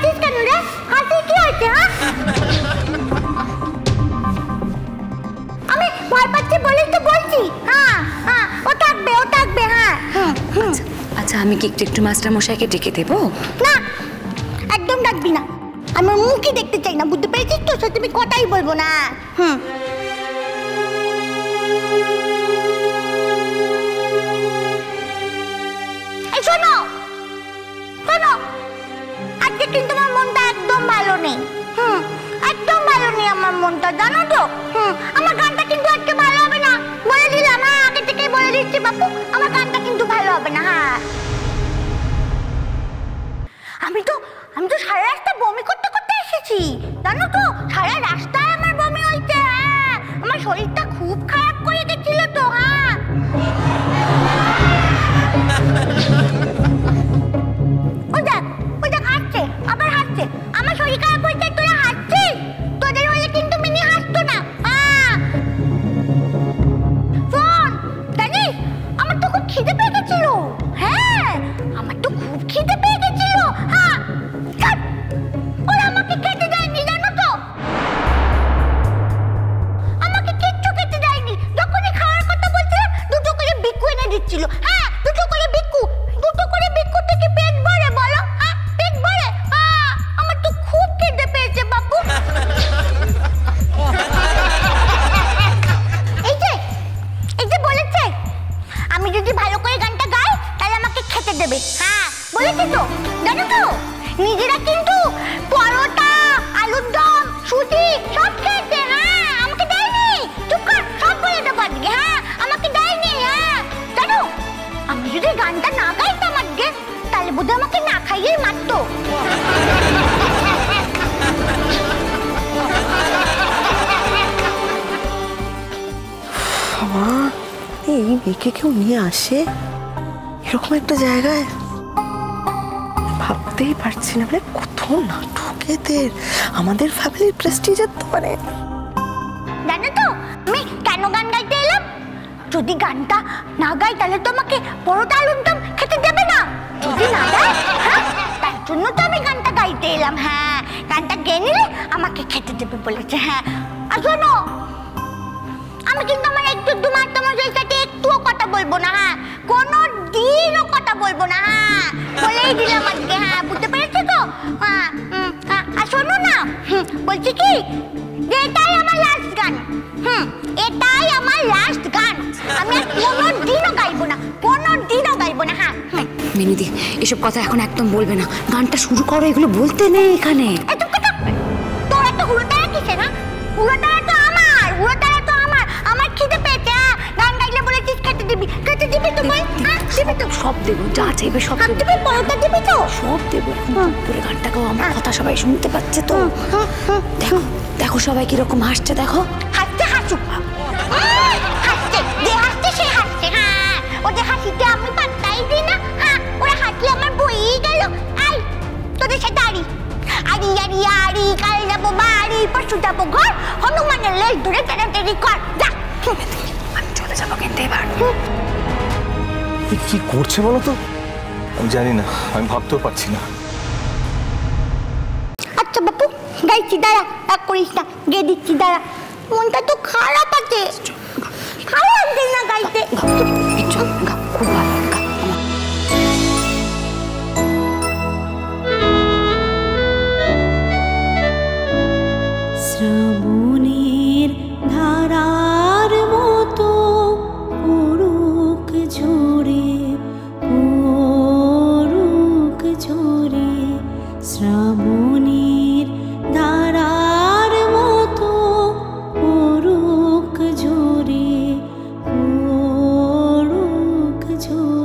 হাসিস কেন রে? হাসি কি হয়েছে? হ্যাঁ, আমি ভয় পাচ্ছি বলেই তো বলছি। হ্যাঁ হ্যাঁ, ও থাকবে ও থাকবে। হ্যাঁ। আচ্ছা আমি কি একটু মাস্টার মশাইকে ডেকে দেবো? না, একদম ডাকবি না। আমি ওর মুখই দেখতে চাই না, বুঝতে পেরেছিস তো? সত্যি আমি কথাই বলবো না। এই শোনো শোনো, আজকে কিন্তু আমার মনটা একদম ভালো নেই। একদম ভালো নেই আমার মনটা, জানো তো? আমার গানটা কিন্তু আজকে ভালো হবে না, বলে দিলাম। হ্যাঁ, আগে থেকেই বলে দিচ্ছি বাপু, আমার গানটা কিন্তু ভালো হবে না। হ্যাঁ, আমি তো সারা রাস্তা বমি করতে করতে এসেছি, জানো তো? সারা রাস্তায় আমার বমি হয়েছে। হ্যাঁ, আমার শরীরটা খুব খারাপ করে গেছিল তো। হ্যাঁ, ওই দেখ হাসছে, আবার হাসছে। আমার শরীর খারাপ হয়েছে, তোরা হাসছিস? তোদের হলে কিন্তু মিনি হাসতো না। শোন, জানিস আমার তো খুব খিদে পেয়ে গেছিল। হ্যাঁ, আমার তো খুব খিদে পেয়ে গেছিল। হ্যাঁ, ওরা আমাকে খেতে দেয়নি, জানো তো? আমাকে কিচ্ছু খেতে দেয়নি। যখনই খাওয়ার কথা বলছিলাম, দুটো করে বিক্কু এনে দিচ্ছিল। হ্যাঁ, দুটো করে বিক্কু থেকে পেট ভরে বলো? হ্যাঁ, পেট ভরে? আমার তো খুব খিদে পেয়েছে বাপু। এই যে বলেছে আমি যদি ভালো করে গানটা গাই তাহলে আমাকে খেতে দেবে। হ্যাঁ, বলেছে তো, জানো তো? নিজেরা কিন্তু পরোটা, আলুর দম, সুজি সব খেয়েছে। হ্যাঁ, আমাকে দেয়নি। চুপ কর, সব বলে দেবো আজকে। হ্যাঁ, আমাকে দেয়নি। হ্যাঁ, জানো আমি যদি গানটা না গাইতাম আজকে, তাহলে বোধহয় আমাকে না খাইয়েই মারতো। এই মেয়েকে কেউ নিয়ে আসে এরকম একটা জায়গায়? ভাবতেই পারছি না, মানে কত নাটক এদের। আমাদের ফ্যামিলির প্রেস্টিজের তো মানে। জানো তো আমি কেন গান গাইতে এলাম? যদি গানটা না গাই তাহলে তো আমাকে পরোটা আলুর দম খেতে দেবে না। যদি না গাই, হ্যাঁ, তার জন্য তো আমি গানটা গাইতে এলাম। হ্যাঁ, গানটা গেয়ে নিলে আমাকে খেতে দেবে বলেছে। হ্যাঁ, আর শোনো, আমি কিন্তু আমার একটু মাস্টারমশাইয়ের সাথে একটুও কথা বলবো না। হ্যাঁ, কোনো দিনও কথা বলবো না। হ্যাঁ, বলেই দিলাম আজকে। হ্যাঁ, বুঝতে পেরেছো তো? হ্যাঁ, আর শোনো না, বলছি কি যে এটাই আমার লাস্ট গান। এটাই আমার লাস্ট গান। আমি আর কোনোদিনও গাইবো না, কোনোদিনও গাইবো না। হ্যাঁ, মিনুদি এসব কথা এখন একদম বলবে না, গানটা শুরু করো, এগুলো বলতে নেই এখানে। তোর একটা হুড়োতারা কিসে? না, হুড়োতারা তো আমার, হুড়োতারা তো আমার। আমার খিদে পেয়েছে। গান গাইলে বলেছিস খেতে দিবি, খেতে দিবি তো বল? হ্যাঁ, দিবি তো? সব দেবো, যা চাইবে সব দিবি। পরোটা দিবি তো? সব দেবো। পুরো গানটা গাও, আমার কথা সবাই শুনতে পাচ্ছে তো। দেখো দেখো সবাই কিরকম হাসছে, দেখো। হাসছে, হাসুক। হাসছে, যে হাসছে সে হাসছে। হ্যাঁ, ওদের হাসিতে আমি পাত্তাই দিই না। হ্যাঁ, ওরা হাসলে আমার বইই গেল। আই, তোদের সাথে আড়ি আড়ি আড়ি আড়ি, কাল যাবো বাড়ি, পরশু যাবো ঘর, হনুমানের লেজ ধরে টানাটানি কর। যা, আমি চলে যাবো কিন্তু এবার। কি করছে বলো তো? আমি জানি না, আমি ভাবতেও পারছি না। আচ্ছা বাপু, গাইছি, দাঁড়া, রাগ করিস না, গেয়ে দিচ্ছি, দাঁড়া। মনটা তো খারাপ আছে, ভালো লাগছে না গাইতে। খুব ভালো। শ্রাবণের ধারার মতো পড়ুক ঝরে, পড়ুক ঝরে। শ্রাবণের ধারার মতো পড়ুক ঝরে, পড়ুক ঝরে।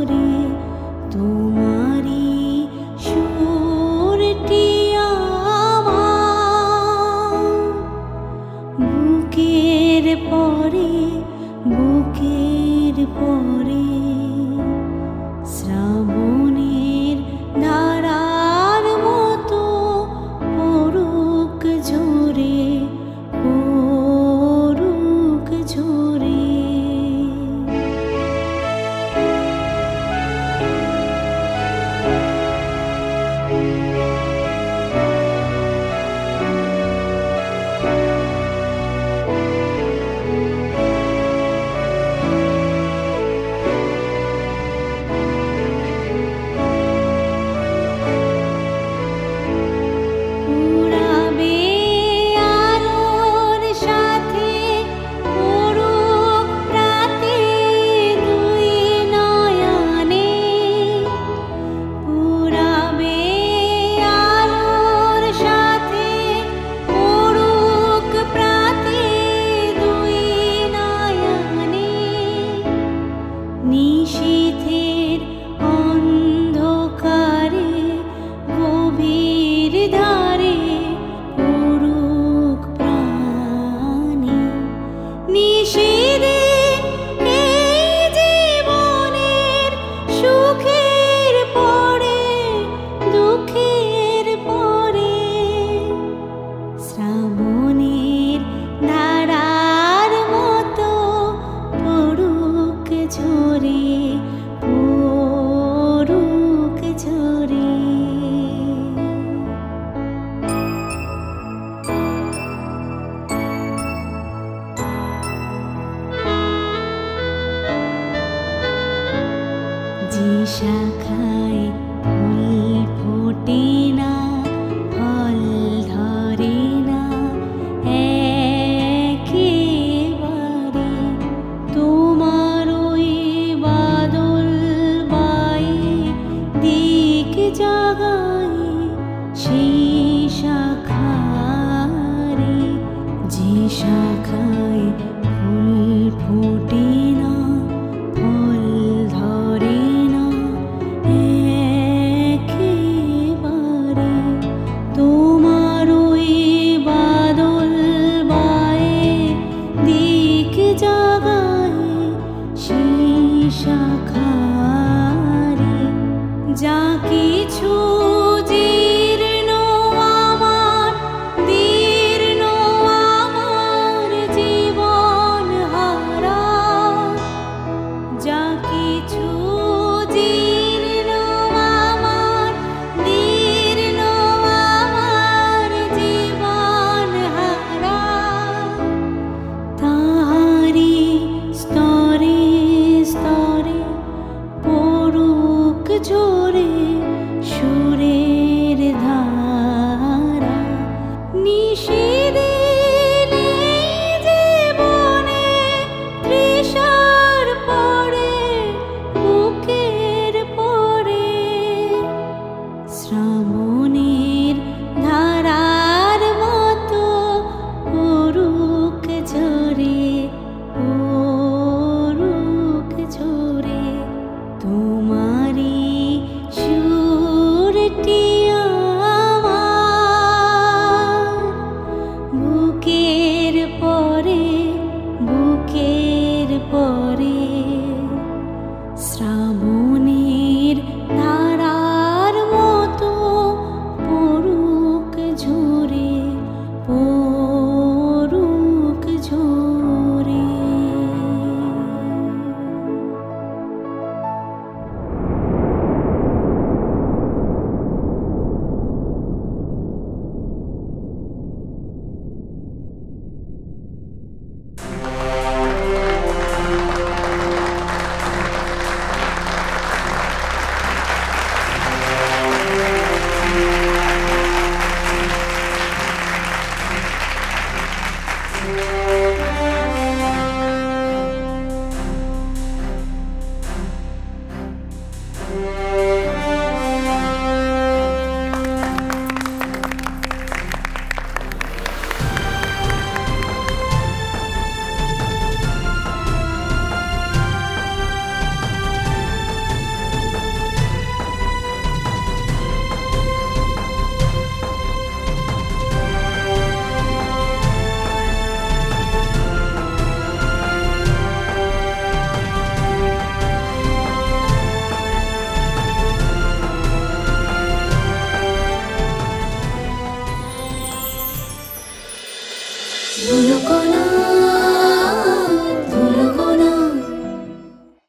জাগায় সেই শাখারে, যে শাখায় ফুল ফোটে না, ফল ধরে না একেবারে। তোমার ওই বাদল বায়ে দিক জাগায় সেই শাখারে। যা কিছু জীর্ণ আমার, দীর্ণ আমার জীবন হারা, যা কিছু জীর্ণ আমার, দীর্ণ আমার জীবন হারা, তাহারি স্তরে স্তরে পড়ুক ঝরে সুরের ধারা। নিষেধে জীবনে তৃষার পরে বুকের পরে শ্রাবণ